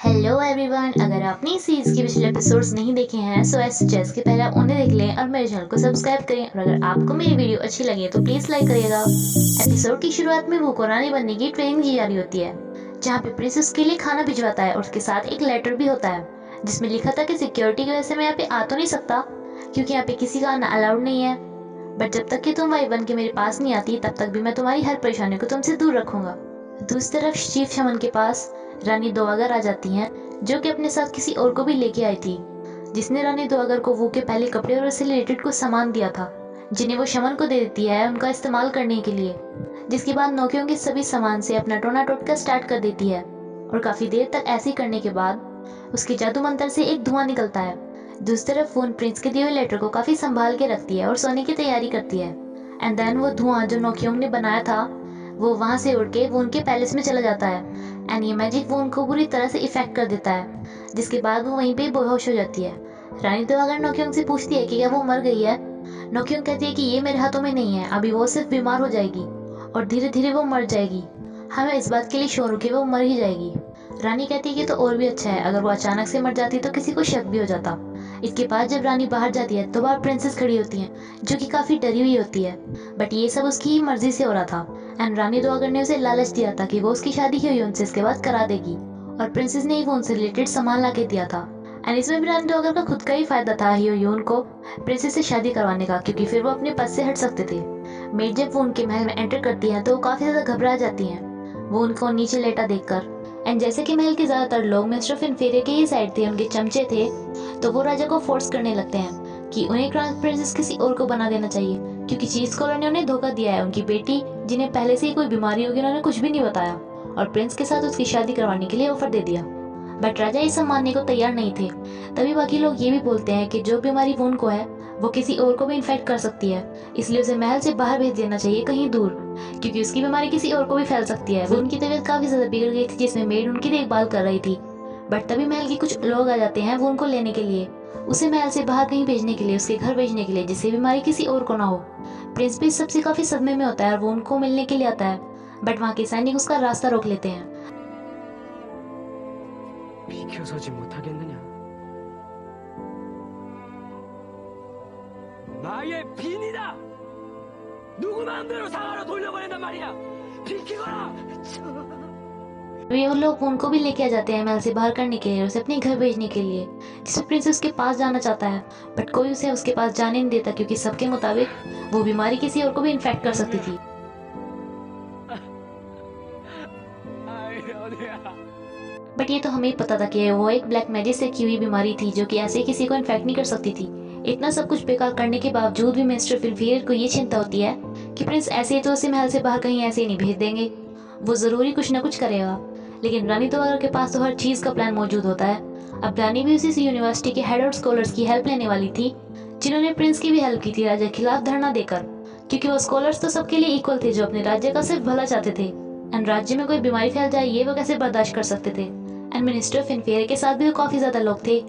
Hello everyone, अगर आपने इस सीरीज के पिछले एपिसोड्स नहीं देखे हैं सो आई सजेस्ट कि पहले आप उन्हें देख लें और मेरे चैनल को सब्सक्राइब करें। और अगर आपको मेरी वीडियो अच्छी लगे तो प्लीज़ लाइक करिएगा। एपिसोड की शुरुआत में वो को रानी बनने की ट्रेनिंग दी जा रही होती है, जहाँ पे प्रिंस उसके लिए खाना भिजवाता है और उसके साथ एक लेटर भी होता है जिसमें लिखा था कि सिक्योरिटी की वजह से मैं यहाँ पे आ तो नहीं सकता क्योंकि यहाँ पे किसी का आना अलाउड नहीं है, बट जब तक कि तुम वाइफ बन के मेरे पास नहीं आती तब तक भी मैं तुम्हारी हर परेशानी को तुमसे दूर रखूंगा। दूसरी तरफ चीफ शमन के पास रानी दोवागर आ जाती हैं, जो कि अपने साथ किसी और को भी लेके आई थी, जिसने रानी दोवागर को वो के पहले कपड़े और उससे रिलेटेड कुछ सामान दिया था, जिन्हें वो शमन को दे देती है उनका इस्तेमाल करने के लिए। जिसके बाद नोकियों के सभी सामान से अपना टोना टोटका स्टार्ट कर देती है और काफ़ी देर तक ऐसे ही करने के बाद उसके जादू मंत्र से एक धुआं निकलता है। दूसरी तरफ वो प्रिंस के दिए हुए लेटर को काफ़ी संभाल के रखती है और सोने की तैयारी करती है। एंड देन वो धुआं जो नोकियोंग ने बनाया था वो वहाँ से उड़ के वो उनके पैलेस में चला जाता है एंड ये मैजिक वो उनको पूरी तरह से इफेक्ट कर देता है, जिसके बाद वो वहीं पे बेहोश हो जाती है। रानी दोवागर नोकियोंग से पूछती है कि क्या वो मर गई है। नोकियोंग कहती है कि ये मेरे हाथों में नहीं है, अभी वो सिर्फ बीमार हो जाएगी और धीरे धीरे वो मर जाएगी। हमें इस बात के लिए श्योर हो कि वो मर ही जाएगी। रानी कहती है कि तो और भी अच्छा है, अगर वो अचानक से मर जाती तो किसी को शक भी हो जाता। इसके बाद जब रानी बाहर जाती है तो बाहर प्रिंसेस खड़ी होती हैं जो कि काफ़ी डरी हुई होती है, बट ये सब उसकी ही मर्जी से हो रहा था। एंड रानी दोवागर ने उसे लालच दिया था कि वो उसकी शादी हुई उनसे इसके बाद करा देगी, और प्रिंसेस ने ही वो उनसे रिलेटेड सामान ला के दिया था। एंड इसमें भी रानी दोवागर का खुद का ही फायदा था ह्योन को प्रिंसेस से शादी करवाने का, क्योंकि फिर वो अपने पद से हट सकते थे। मेड जब वो उनके महल में एंटर करती हैं तो वो काफ़ी ज़्यादा घबरा जाती हैं वो उनको नीचे लेटा देखकर। एंड जैसे कि महल के ज़्यादातर लोग मिस्टर फिनफेरे के ही साइड थे, उनके चमचे थे, तो वो राजा को फोर्स करने लगते हैं कि उन्हें क्राउन प्रिंसेस किसी और को बना देना चाहिए, क्योंकि चीफ स्कॉलर ने उन्हें धोखा दिया है। उनकी बेटी जिन्हें पहले से ही कोई बीमारी होगी उन्होंने कुछ भी नहीं बताया और प्रिंस के साथ उसकी शादी करवाने के लिए ऑफर दे दिया, बट राजा ये सब मानने को तैयार नहीं थे। तभी बाकी लोग ये भी बोलते हैं कि जो बीमारी वो उनको है वो किसी और को भी इन्फेक्ट कर सकती है, इसलिए उसे महल से बाहर भेज देना चाहिए कहीं दूर, क्योंकि उसकी बीमारी किसी और को भी फैल सकती है। वो उनकी तबीयत काफ़ी ज़्यादा बिगड़ गई थी जिसमें मेड उनकी देखभाल कर रही थी, बट तभी महल के कुछ लोग आ जाते हैं वो उनको लेने के लिए, उसे महल से बाहर कहीं भेजने के लिए, उसके घर भेजने के लिए, जिससे बीमारी किसी और को ना हो। प्रिंस भी सबसे काफ़ी सदमे में होता है और वो उनको मिलने के लिए आता है, बट वहाँ के सैनिक उसका रास्ता रोक लेते हैं। 비켜서지 못하겠느냐? 나의 빈이다! 누구 마음대로 상하로 돌려보낸단 말이야! 비키거라! वे लोग उनको भी लेके आ जाते हैं महल से बाहर करने के लिए, उसे अपने घर भेजने के लिए, जिसमें प्रिंस उसके पास जाना चाहता है, बट कोई उसे उसके पास जाने नहीं देता क्योंकि सबके मुताबिक वो बीमारी किसी और को भी इन्फेक्ट कर सकती थी। बट ये तो हमें ही पता था कि वो एक ब्लैक मैजिक से की हुई बीमारी थी जो कि ऐसे किसी को इन्फेक्ट नहीं कर सकती थी। इतना सब कुछ बेकार करने के बावजूद भी मिस्टर फिनफेयर को ये चिंता होती है कि प्रिंस ऐसे ही तो उसे महल से बाहर कहीं ऐसे ही नहीं भेज देंगे, वो ज़रूरी कुछ ना कुछ करेगा। लेकिन रानी दोवागर के पास तो हर चीज़ का प्लान मौजूद होता है। अब रानी भी उसी यूनिवर्सिटी के हेड और स्कॉलर्स की हेल्प लेने वाली थी, जिन्होंने प्रिंस की भी हेल्प की थी राजा के खिलाफ धरना देकर, क्योंकि वो स्कॉलर्स तो सबके लिए इक्वल थे जो अपने राज्य का सिर्फ भला चाहते थे, एंड राज्य में कोई बीमारी फैल जाए ये वो कैसे बर्दाश्त कर सकते थे। एंड मिनिस्टर फिनफेरे के साथ भी तो काफ़ी ज़्यादा लोग थे,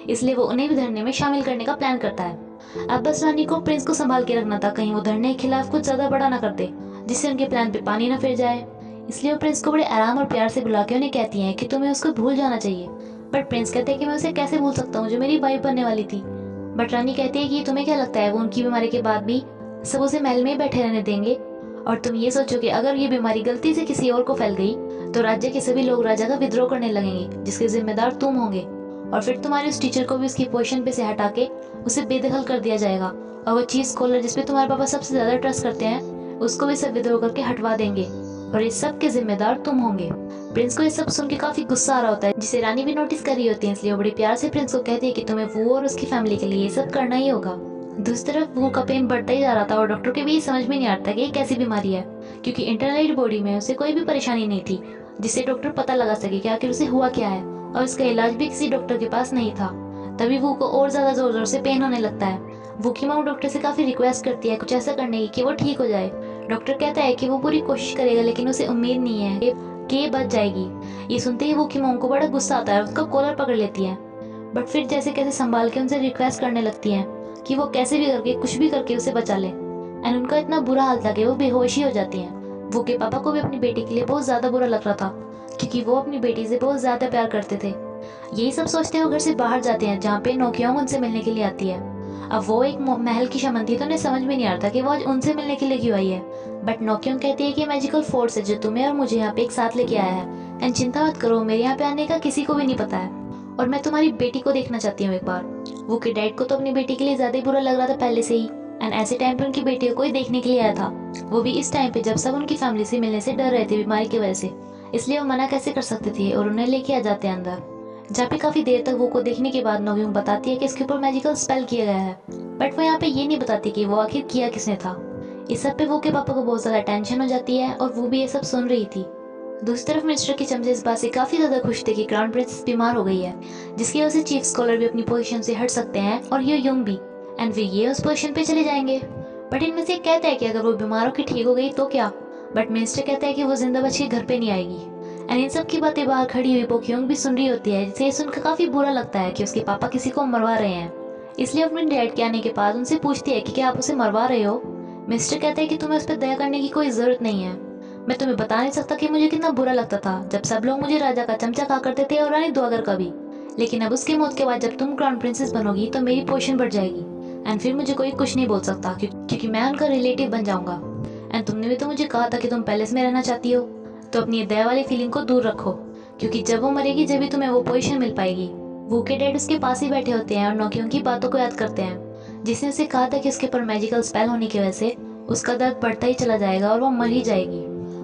इसलिए वो उन्हें भी धरने में शामिल करने का प्लान करता है। अब बस रानी को प्रिंस को संभाल के रखना था, कहीं वो धरने के खिलाफ कुछ ज़्यादा बड़ा ना कर दे जिससे उनके प्लान पे पानी ना फिर जाए। इसलिए वो प्रिंस को बड़े आराम और प्यार से बुला के उन्हें कहती हैं कि तुम्हें उसको भूल जाना चाहिए, बट प्रिंस कहते हैं कि मैं उसे कैसे भूल सकता हूँ जो मेरी वाइफ बनने वाली थी। बट रानी कहती है कि तुम्हें क्या लगता है वो उनकी बीमारी के बाद भी सब उसे महल में ही बैठे रहने देंगे, और तुम ये सोचो कि अगर ये बीमारी गलती से किसी और को फैल गई तो राज्य के सभी लोग राजा का विद्रोह करने लगेंगे, जिसके जिम्मेदार तुम होंगे, और फिर तुम्हारे उस टीचर को भी उसकी पोजीशन पे से हटा के उसे बेदखल कर दिया जाएगा, और वो चीफ स्कॉलर जिसपे तुम्हारे पापा सबसे ज़्यादा ट्रस्ट करते हैं उसको भी सब विद्रोह करके हटवा देंगे, और इस सब के जिम्मेदार तुम होंगे। प्रिंस को ये सब सुन के काफ़ी गुस्सा आ रहा होता है, जिसे रानी भी नोटिस कर रही होती है, इसलिए वो बड़े प्यार से प्रिंस को कहती है कि तुम्हें वो और उसकी फैमिली के लिए ये सब करना ही होगा। दूसरी तरफ वो का पेन बढ़ता ही जा रहा था और डॉक्टर के भी ये समझ में नहीं आता कि ये कैसी बीमारी है, क्योंकि इंटरनल बॉडी में उसे कोई भी परेशानी नहीं थी जिससे डॉक्टर पता लगा सके कि आखिर उसे हुआ क्या है, और इसका इलाज भी किसी डॉक्टर के पास नहीं था। तभी वो को और ज़्यादा ज़ोर ज़ोर से पेन होने लगता है। वो की माँ डॉक्टर से काफ़ी रिक्वेस्ट करती है कुछ ऐसा करने की कि वो ठीक हो जाए। डॉक्टर कहता है कि वो पूरी कोशिश करेगा, लेकिन उसे उम्मीद नहीं है कि ये बच जाएगी। ये सुनते ही वो की माँ को बड़ा गुस्सा आता है, उसका कॉलर पकड़ लेती है, बट फिर जैसे कैसे संभाल के उनसे रिक्वेस्ट करने लगती हैं कि वो कैसे भी करके कुछ भी करके उसे बचा ले। एंड उनका इतना बुरा हाल था कि वो बेहोश ही हो जाती हैं। वो के पापा को भी अपनी बेटी के लिए बहुत ज़्यादा बुरा लग रहा था, क्योंकि वो अपनी बेटी से बहुत ज़्यादा प्यार करते थे। यही सब सोचते हुए घर से बाहर जाते हैं, जहाँ पे नोक्योंग उनसे मिलने के लिए आती है। अब वो एक महल की शमन थी, तो उन्हें समझ में नहीं आ रहा था कि वो आज उनसे मिलने के लिए क्यों आई है। बट नोक्योंग कहती है कि मैजिकल फोर्स है जो तुम्हें और मुझे यहाँ पे एक साथ लेके आया है, एंड चिंता मत करो, मेरे यहाँ पे आने का किसी को भी नहीं पता है, और मैं तुम्हारी बेटी को देखना चाहती हूँ एक बार। वो के डैड को तो अपनी बेटी के लिए ज़्यादा ही बुरा लग रहा था पहले से ही, एंड ऐसे टाइम पे उनकी बेटी को कोई देखने के लिए आया था, वो भी इस टाइम पे जब सब उनकी फैमिली से मिलने से डर रहे थे बीमारी की वजह से। इसलिए वो मना कैसे कर सकते थे और उन्हें लेके आ जाते हैं अंदर, जहाँ पे काफ़ी देर तक वो को देखने के बाद नोक्योंग बताती है कि इसके ऊपर मैजिकल स्पेल किया गया है। बट वो यहाँ पे ये नहीं बताती कि वो आखिर किया किसने था। इस सब पे वो के पापा को बहुत ज़्यादा टेंशन हो जाती है और वो भी ये सब सुन रही थी। दूसरी तरफ मिनिस्टर के चमचे इस बात से काफ़ी ज़्यादा खुश थे कि क्राउन प्रिंसेस बीमार हो गई है, जिसकी वजह से चीफ स्कॉलर भी अपनी पोजीशन से हट सकते हैं और ये यूंग भी, एंड फिर ये उस पोजीशन पे चले जाएंगे। बट इनमें से एक कहता है कि अगर वो बीमार होकर ठीक हो गई तो क्या, बट मिनिस्टर कहता है कि वो जिंदा बच के घर पे नहीं आएगी। एंड इन सब की बातें बाहर खड़ी हुई पोक्योंग भी सुन रही होती है, जिसे सुनकर काफ़ी बुरा लगता है कि उसके पापा किसी को मरवा रहे हैं। इसलिए अपने डैड के आने के बाद उनसे पूछती है कि क्या आप उसे मरवा रहे हो। मिनिस्टर कहता है कि तुम्हें उस पर दया करने की कोई ज़रूरत नहीं है, मैं तुम्हें बता नहीं सकता कि मुझे कितना बुरा लगता था जब सब लोग मुझे राजा का चमचा कहा करते थे और रानी दुआगर का भी, लेकिन अब उसके मौत के बाद जब तुम क्राउन प्रिंसेस बनोगी तो मेरी पोजीशन बढ़ जाएगी, एंड फिर मुझे कोई कुछ नहीं बोल सकता क्योंकि मैं उनका रिलेटिव बन जाऊंगा। एंड तुमने भी तो मुझे कहा था कि तुम पैलेस में रहना चाहती हो, तो अपनी दया वाली फीलिंग को दूर रखो, क्योंकि जब वो मरेगी जब भी तुम्हें वो पोजीशन मिल पाएगी। वो के डैड उसके पास ही बैठे होते हैं और नोक्योंग की बातों को याद करते हैं, जिसने उसे कहा था कि उसके ऊपर मैजिकल स्पेल होने की वजह से उसका दर्द बढ़ता ही चला जाएगा और वो मर ही जाएगी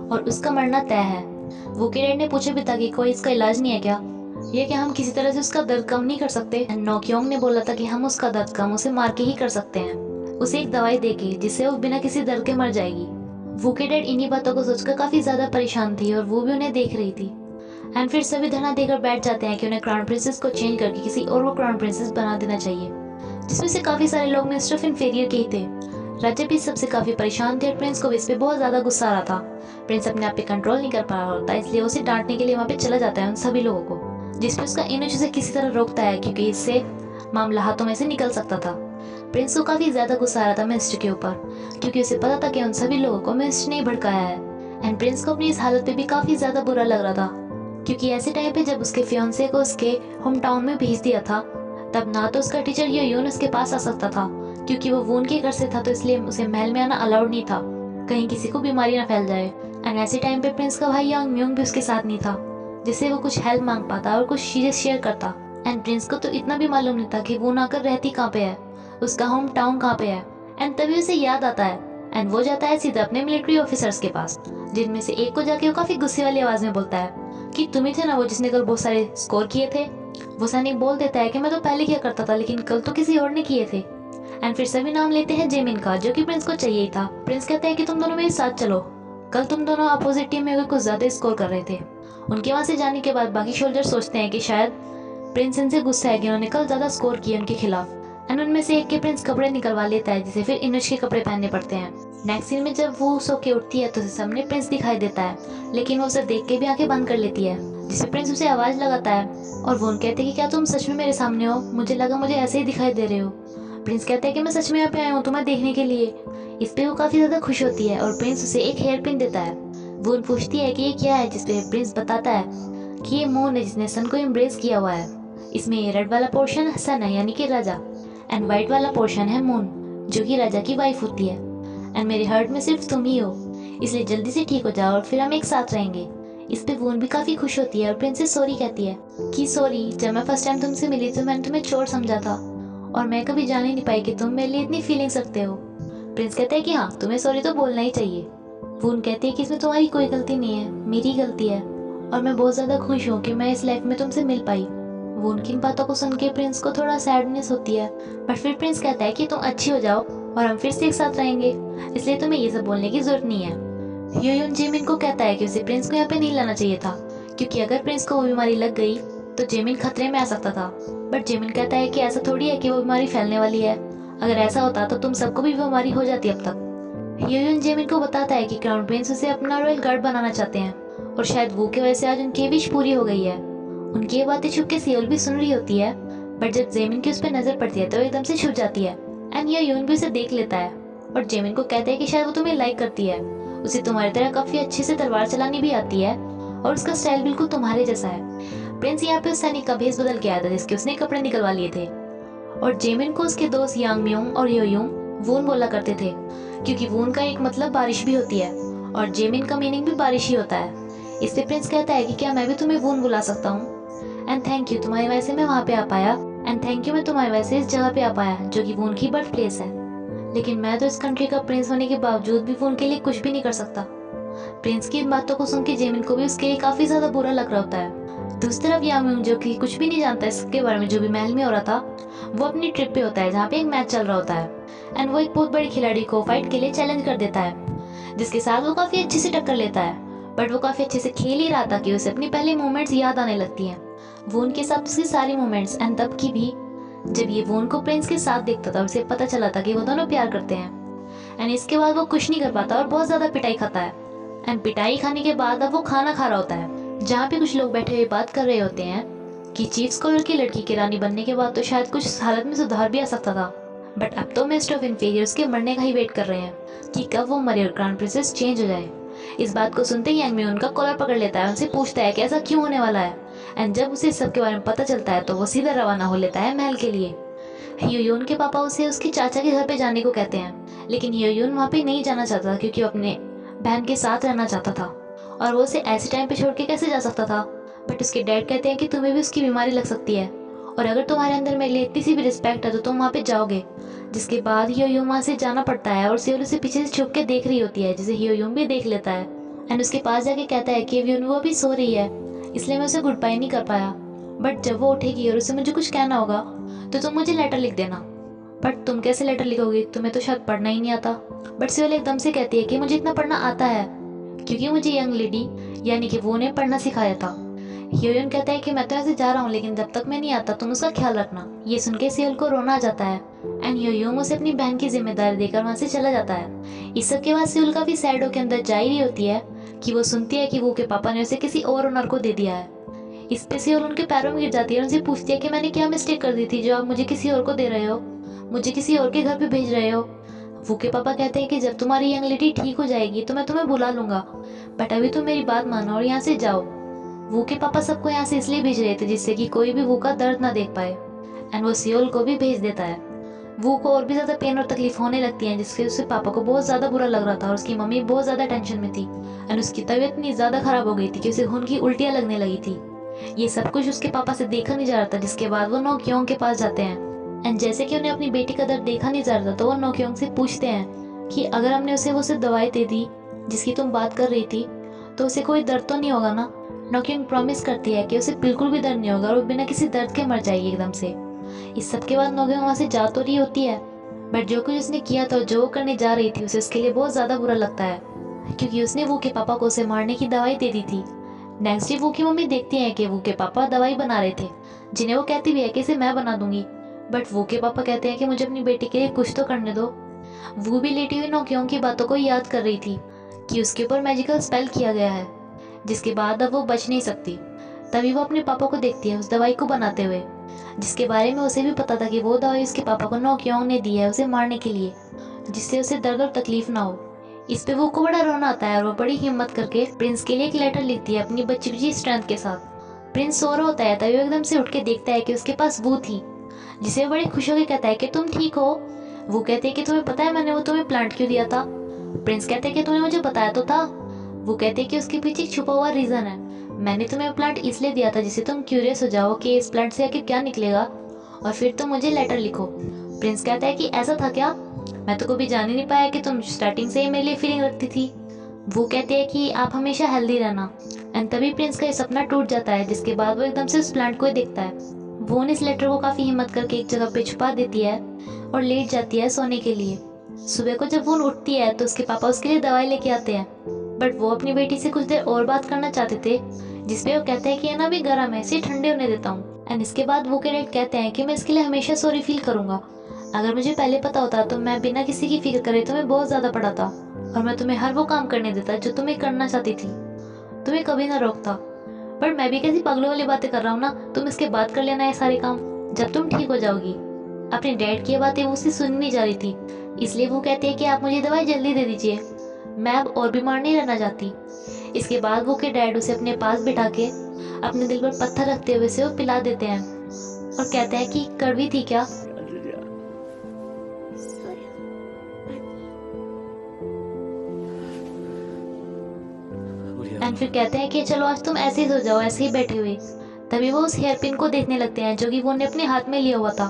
और उसका मरना तय है। वो के डैड ने पूछा भी था कि कोई इसका इलाज नहीं है क्या, ये कि हम किसी तरह से उसका दर्द कम नहीं कर सकते। नोक्योंग ने बोला था कि हम उसका दर्द कम उसे मार के ही कर सकते हैं, उसे एक दवाई देके जिससे वो बिना किसी दर्द के मर जाएगी। वो के डैड इन्हीं बातों को सोचकर काफ़ी ज़्यादा परेशान थी और वो भी उन्हें देख रही थी। एंड फिर सभी धरना देकर बैठ जाते हैं कि उन्हें क्राउन प्रिंसेस को चेंज करके किसी और को क्राउन प्रिंसेस बना देना चाहिए, जिसमें से काफ़ी सारे लोग मिनिस्टर ऑफ इन्फीरियर के ही थे। राजा भी सबसे काफ़ी परेशान थे और प्रिंस को भी इस पर बहुत ज़्यादा गुस्सा आ रहा था। प्रिंस अपने आप पे कंट्रोल नहीं कर पा रहा होता, इसलिए उसे डांटने के लिए वहाँ पे चला जाता है उन सभी लोगों को, जिसपे उसका इनोज उसे किसी तरह रोकता है क्योंकि इससे मामला हाथों में से निकल सकता था। प्रिंस को काफ़ी ज़्यादा गुस्सा आ रहा था मिनिस्टर के ऊपर, क्योंकि उसे पता था कि उन सभी लोगों को मिनिस्टर ने भड़काया है। एंड प्रिंस को अपनी इस हालत पे भी काफ़ी ज़्यादा बुरा लग रहा था, क्योंकि ऐसे टाइम पे जब उसके फियांसे को उसके होम टाउन में भेज दिया था, तब ना तो उसका टीचर यून उसके पास आ सकता था क्योंकि वो वून के घर से था, तो इसलिए उसे महल में आना अलाउड नहीं था, कहीं किसी को बीमारी ना फैल जाए। एंड ऐसे टाइम पे प्रिंस का भाई यांग म्योंग भी उसके साथ नहीं था, जिससे वो कुछ हेल्प मांग पाता और कुछ चीज़ें शेयर करता। एंड प्रिंस को तो इतना भी मालूम नहीं था कि वून आकर रहती कहाँ पे है, उसका होम टाउन कहाँ पे है। एंड तभी उसे याद आता है एंड वो जाता है सीधा अपने मिलिट्री ऑफिसर्स के पास, जिनमें से एक को जाके वो काफ़ी गुस्से वाली आवाज़ में बोलता है कि तुम ही थे ना वो जिसने कल बहुत सारे स्कोर किए थे। वो सैनिक बोल देता है कि मैं तो पहले किया करता था, लेकिन कल तो किसी और ने किए थे। एंड फिर सभी नाम लेते हैं जेमिन का, जो कि प्रिंस को चाहिए था। प्रिंस कहते हैं कि तुम दोनों मेरे साथ चलो, कल तुम दोनों अपोजिट टीम में कुछ ज़्यादा स्कोर कर रहे थे। उनके वहाँ से जाने के बाद बाकी सोल्जर सोचते हैं कि शायद प्रिंस इनसे गुस्सा है कि उन्होंने कल ज़्यादा स्कोर किए उनके खिलाफ। एंड उनमें से एक के प्रिंस कपड़े निकलवा लेता है, जिसे फिर इनुज के कपड़े पहनने पड़ते हैं। नेक्स्ट सीन में जब वो सो के उठती है तो उसे सामने प्रिंस दिखाई देता है, लेकिन वो उसे देख के भी आंखें बंद कर लेती है, जिससे प्रिंस उसे आवाज़ लगाता है और वो कहते हैं कि क्या तुम सच में मेरे सामने हो, मुझे लगा मुझे ऐसे ही दिखाई दे रहे हो। प्रिंस कहते हैं कि मैं सच में यहाँ पे आया हूँ तुम्हें देखने के लिए। इस पे वो काफ़ी ज़्यादा खुश होती है और प्रिंस उसे एक हेयर पिन देता है। वो पूछती है कि ये क्या है, जिसपे प्रिंस बताता है कि ये मून है जिसने सन को एम्ब्रेस किया हुआ है। इसमें ये रेड वाला पोर्शन सन है यानी कि राजा, एंड वाइट वाला पोर्शन है मून जो कि राजा की वाइफ होती है। एंड मेरे हार्ट में सिर्फ तुम ही हो, इसलिए जल्दी से ठीक हो जाओ और फिर हम एक साथ रहेंगे। इस पे वून भी काफ़ी खुश होती है और प्रिंस से सॉरी कहती है कि सॉरी, जब मैं फर्स्ट टाइम तुमसे मिली तो मैंने तुम्हें चोर समझा था और मैं कभी जान ही नहीं पाई कि तुम मेरे लिए इतनी फीलिंग्स रखते हो। प्रिंस कहते हैं कि हाँ, तुम्हें सॉरी तो बोलना ही चाहिए। वून कहती है कि इसमें तुम्हारी कोई गलती नहीं है, मेरी गलती है, और मैं बहुत ज़्यादा खुश हूँ कि मैं इस लाइफ में तुमसे मिल पाई। वून की इन बातों को सुन के प्रिंस को थोड़ा सैडनेस होती है, बट फिर प्रिंस कहता है कि तुम अच्छी हो जाओ और हम फिर से एक साथ रहेंगे, इसलिए तुम्हें ये सब बोलने की जरूरत नहीं है। यून जेमिन को कहता है कि उसे प्रिंस को यहाँ पे नहीं लाना चाहिए था, क्योंकि अगर प्रिंस को वो बीमारी लग गई तो जेमिन खतरे में आ सकता था। बट जेमिन कहता है कि ऐसा थोड़ी है कि वो बीमारी फैलने वाली है, अगर ऐसा होता तो तुम सबको भी बीमारी हो जाती अब तक। यून जेमिन को बताता है कि क्राउन प्रिंस उसे अपना रॉयल गार्ड बनाना चाहते हैं और शायद वो की वजह से आज उनकी विश पूरी हो गई है। उनकी ये बातें छुप के सियोल भी सुन रही होती है, बट जब जेमिन की उस पर नजर पड़ती है तो एकदम से छुप जाती है। एंड यून भी उसे देख लेता है और जेमिन को कहता है कि शायद वो तुम्हें लाइक करती है, उसे तुम्हारी तरह काफ़ी अच्छे से तलवार चलानी भी आती है और उसका स्टाइल बिल्कुल तुम्हारे जैसा है। प्रिंस यहाँ पे उस सैनिक का भेष बदल के आया था जिसके उसने कपड़े निकलवा लिए थे। और जेमिन को उसके दोस्त यांग म्यूंग और योयूंग वून बोला करते थे, क्योंकि वून का एक मतलब बारिश भी होती है और जेमिन का मीनिंग भी बारिश ही होता है। इससे प्रिंस कहता है कि क्या मैं भी तुम्हें वून बुला सकता हूँ, एंड थैंक यू, तुम्हारी वजह से मैं वहाँ पे आ पाया, एंड थैंक यू, मैं तुम्हारी वजह से इस जगह पे आ पाया जो कि वून की बर्थ प्लेस है। लेकिन मैं तो इस कंट्री का प्रिंस होने के बावजूद भी वून के लिए कुछ भी नहीं कर सकता। प्रिंस की इन बातों को सुन के जेमिन को भी उसके लिए काफी ज्यादा बुरा लग रहा होता है। दूसरी तरफ याम्यूंग, जो कि कुछ भी नहीं जानता इसके बारे में जो भी महल में हो रहा था, वो अपनी ट्रिप पे होता है जहाँ पे एक मैच चल रहा होता है, एंड वो एक बहुत बड़े खिलाड़ी को फाइट के लिए चैलेंज कर देता है, जिसके साथ वो काफी अच्छे से टक्कर लेता है। बट वो काफी अच्छे से खेल ही रहा था कि उसे अपनी पहले मूवमेंट्स याद आने लगती हैं, वून के साथ उसकी सारी मूवमेंट्स, एंड तब की भी जब ये वून को प्रिंस के साथ देखता था, उसे पता चला था कि वो दोनों प्यार करते हैं। एंड इसके बाद वो कुछ नहीं कर पाता और बहुत ज्यादा पिटाई खाता है। एंड पिटाई खाने के बाद अब वो खाना खा रहा होता है, जहाँ पे कुछ लोग बैठे हुए बात कर रहे होते हैं कि चीफ स्कॉलर की लड़की की रानी बनने के बाद तो शायद कुछ हालत में सुधार भी आ सकता था, बट अब तो मिस्ट ऑफ इन्फीरियर्स के मरने का ही वेट कर रहे हैं कि कब वो मरे और क्राउन प्रिंसेस चेंज हो जाए। इस बात को सुनते ही यांग म्यून उनका कॉलर पकड़ लेता है, उनसे पूछता है कि ऐसा क्यों होने वाला है। एंड जब उसे इस सब के बारे में पता चलता है तो वो सीधा रवाना हो लेता है महल के लिए। ह्योयून के पापा उसे उसके चाचा के घर पे जाने को कहते हैं, लेकिन ह्योयून वहाँ पे नहीं जाना चाहता क्योंकि वो अपने बहन के साथ रहना चाहता था और वो उसे ऐसे टाइम पे छोड़ के कैसे जा सकता था। बट उसके डैड कहते हैं कि तुम्हें भी उसकी बीमारी लग सकती है और अगर तुम्हारे अंदर मेरे लिए इतनी सी भी रिस्पेक्ट है तो तुम वहाँ पे जाओगे। जिसके बाद ह्योयून वहाँ से जाना पड़ता है और सेओल उसे पीछे से छुप के देख रही होती है, जिसे ह्योयून भी देख लेता है एंड उसके पास जाके कहता है कि ह्योयून वो भी सो रही है, इसलिए मैं उसे गुड बाय नहीं कर पाया, बट जब वो उठेगी और उसे मुझे कुछ कहना होगा तो तुम मुझे लेटर लिख देना। बट तुम कैसे लेटर लिखोगी, तुम्हें तो शायद पढ़ना ही नहीं आता। बट सेओल एकदम से कहती है कि मुझे इतना पढ़ना आता है क्योंकि मुझे यंग लेडी यानी कि वो ने पढ़ना सिखाया था। ह्योयून कहता है कि मैं तो ऐसे जा रहा हूँ, लेकिन जब तक मैं नहीं आता तुम उसका ख्याल रखना। ये सुन के सेओल को रोना आ जाता है एंड ह्योयून उसे अपनी बहन की जिम्मेदारी देकर वहाँ से चला जाता है। इस सब के बाद सेओल काफी सैड होकर अंदर जा ही रही होती है कि वो सुनती है कि वो के पापा ने उसे किसी और ओनर को दे दिया है। इस पे सेओल उनके पैरों में गिर जाती है और उनसे पूछती है कि मैंने क्या मिस्टेक कर दी थी जो आप मुझे किसी और को दे रहे हो, मुझे किसी और के घर पे भेज रहे हो। वो के पापा कहते हैं कि जब तुम्हारी यंग लेडी ठीक हो जाएगी तो मैं तुम्हें बुला लूंगा, बट अभी तुम मेरी बात मानो और यहाँ से जाओ। वो के पापा सबको यहाँ से इसलिए भेज रहे थे जिससे कि कोई भी वो का दर्द ना देख पाए, एंड वो सेओल को भी भेज देता है। वो को और भी ज्यादा पेन और तकलीफ होने लगती है, जिससे उसके पापा को बहुत ज्यादा बुरा लग रहा था और उसकी मम्मी बहुत ज्यादा टेंशन में थी एंड उसकी तबीयत इतनी ज्यादा खराब हो गई थी कि उसे खून की उल्टियां लगने लगी थी। ये सब कुछ उसके पापा से देखा नहीं जा रहा था, जिसके बाद वो नोक्योंग के पास जाते हैं एंड जैसे कि उन्हें अपनी बेटी का दर्द देखा नहीं जा रहा था तो वो नोक्योंग से पूछते हैं कि अगर हमने उसे वो सिर्फ दवाई दे दी जिसकी तुम बात कर रही थी तो उसे कोई दर्द तो नहीं होगा ना। नोक्योंग प्रॉमिस करती है कि उसे बिल्कुल भी दर्द नहीं होगा और वो बिना किसी दर्द के मर जाएगी एकदम से। इस सब के बाद नोक्योंग वहाँ से जा तो रही होती है, बट जो कुछ उसने किया था जो करने जा रही थी उसे उसके लिए बहुत ज़्यादा बुरा लगता है क्योंकि उसने वो के पापा को उसे मारने की दवाई दे दी थी। नेक्स्ट डे वो की मम्मी देखती है कि वो के पापा दवाई बना रहे थे, जिन्हें वो कहती भी है कि इसे मैं बना दूंगी, बट वो के पापा कहते हैं कि मुझे अपनी बेटी के लिए कुछ तो करने दो। वो भी लेटी हुई नोक्योंग की बातों को याद कर रही थी कि उसके ऊपर मैजिकल स्पेल किया गया है, जिसके बाद अब वो बच नहीं सकती। तभी वो अपने पापा को देखती है उस दवाई को बनाते हुए, जिसके बारे में उसे भी पता था कि वो दवाई उसके पापा को नोक्योंग ने दी है उसे मारने के लिए, जिससे उसे दर्द और तकलीफ ना हो। इस पे वो को बड़ा रोना आता है और वो बड़ी हिम्मत करके प्रिंस के लिए एक लेटर लिखती है अपनी बच्ची स्ट्रेंथ के साथ। प्रिंस सो रहा होता है तभी वो एकदम से उठ के देखता है कि उसके पास वो थी, जिसे वो बड़ी खुश होकर कहता है कि तुम ठीक हो। वो कहते हैं कि तुम्हें पता है मैंने वो तुम्हें प्लांट क्यों दिया था। प्रिंस कहते हैं कि तुमने मुझे बताया तो था। वो कहते हैं कि उसके पीछे एक छुपा हुआ रीजन है, मैंने तुम्हें प्लांट इसलिए दिया था जिससे तुम क्यूरियस हो जाओ कि इस प्लांट से आखिर क्या निकलेगा और फिर तुम मुझे लेटर लिखो। प्रिंस कहता है कि ऐसा था क्या, मैं तो कभी जान ही नहीं पाया कि तुम स्टार्टिंग से ही मेरे लिए फीलिंग रखती थी। वो कहते हैं कि आप हमेशा हेल्दी रहना। एंड तभी प्रिंस का ये सपना टूट जाता है, जिसके बाद वो एकदम से उस प्लांट को ही देखता है। वो इस लेटर को काफी हिम्मत करके एक जगह पे छुपा देती है और लेट जाती है सोने के लिए। सुबह को जब वो उठती है तो उसके पापा उसके लिए दवाई लेके आते हैं, बट वो अपनी बेटी से कुछ देर और बात करना चाहते थे, जिसपे वो कहते हैं कि ये ना भी गर्म है, इसे ठंडे होने देता हूँ। एंड इसके बाद वो के डैड कहते हैं कि मैं इसके लिए हमेशा सॉरी फील करूंगा, अगर मुझे पहले पता होता तो मैं बिना किसी की फिक्र करे तुम्हें बहुत ज्यादा पढ़ाता और मैं तुम्हें हर वो काम करने देता जो तुम्हें करना चाहती थी, तुम्हें कभी ना रोकता। पर मैं भी कैसी पागलों वाली बातें कर रहा हूँ ना, तुम इसके बाद कर लेना ये सारे काम जब तुम ठीक हो जाओगी। अपने डैड की बातें वो उससे सुन नहीं जा रही थी, इसलिए वो कहते हैं कि आप मुझे दवाई जल्दी दे दीजिए, मैं अब और बीमार नहीं रहना चाहती। इसके बाद वो के डैड उसे अपने पास बिठा के अपने दिल पर पत्थर रखते हुए उसे वो पिला देते हैं और कहते हैं कि कड़वी थी क्या। एंड फिर कहते हैं कि चलो आज तुम ऐसे ही सो जाओ, ऐसे ही बैठे हुए। तभी वो उस हेयर पिन को देखने लगते हैं जो कि वो ने अपने हाथ में लिया हुआ था।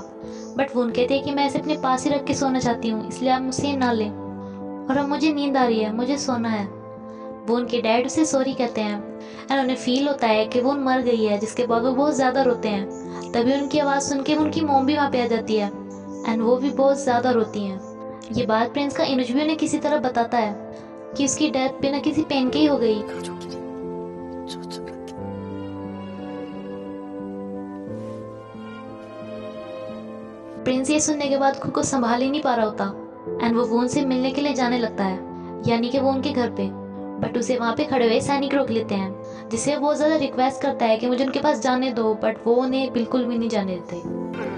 बट वो कहते हैं कि मैं इसे अपने पास ही रख के सोना चाहती हूँ, इसलिए आप मुझसे ना लें और अब मुझे नींद आ रही है, मुझे सोना है। वो उनके डैड उसे सॉरी कहते हैं एंड उन्हें फील होता है कि वो मर गई है, जिसके बाद वो बहुत ज़्यादा रोते हैं। तभी उनकी आवाज़ सुन के उनकी मॉम भी वहाँ पे आ जाती है एंड वो भी बहुत ज़्यादा रोती हैं। ये बात प्रिंस का इनुज भी उन्हें किसी तरह बताता है कि उसकी डेथ बिना किसी पेन के ही हो गई। प्रिंस ये सुनने के बाद खुद को संभाल ही नहीं पा रहा होता एंड वो वून से मिलने के लिए जाने लगता है, यानी कि वो उनके घर पे। बट उसे वहाँ पे खड़े हुए सैनिक रोक लेते हैं, जिसे वो बहुत ज़्यादा रिक्वेस्ट करता है कि मुझे उनके पास जाने दो, बट वो उन्हें बिल्कुल भी नहीं जाने देते।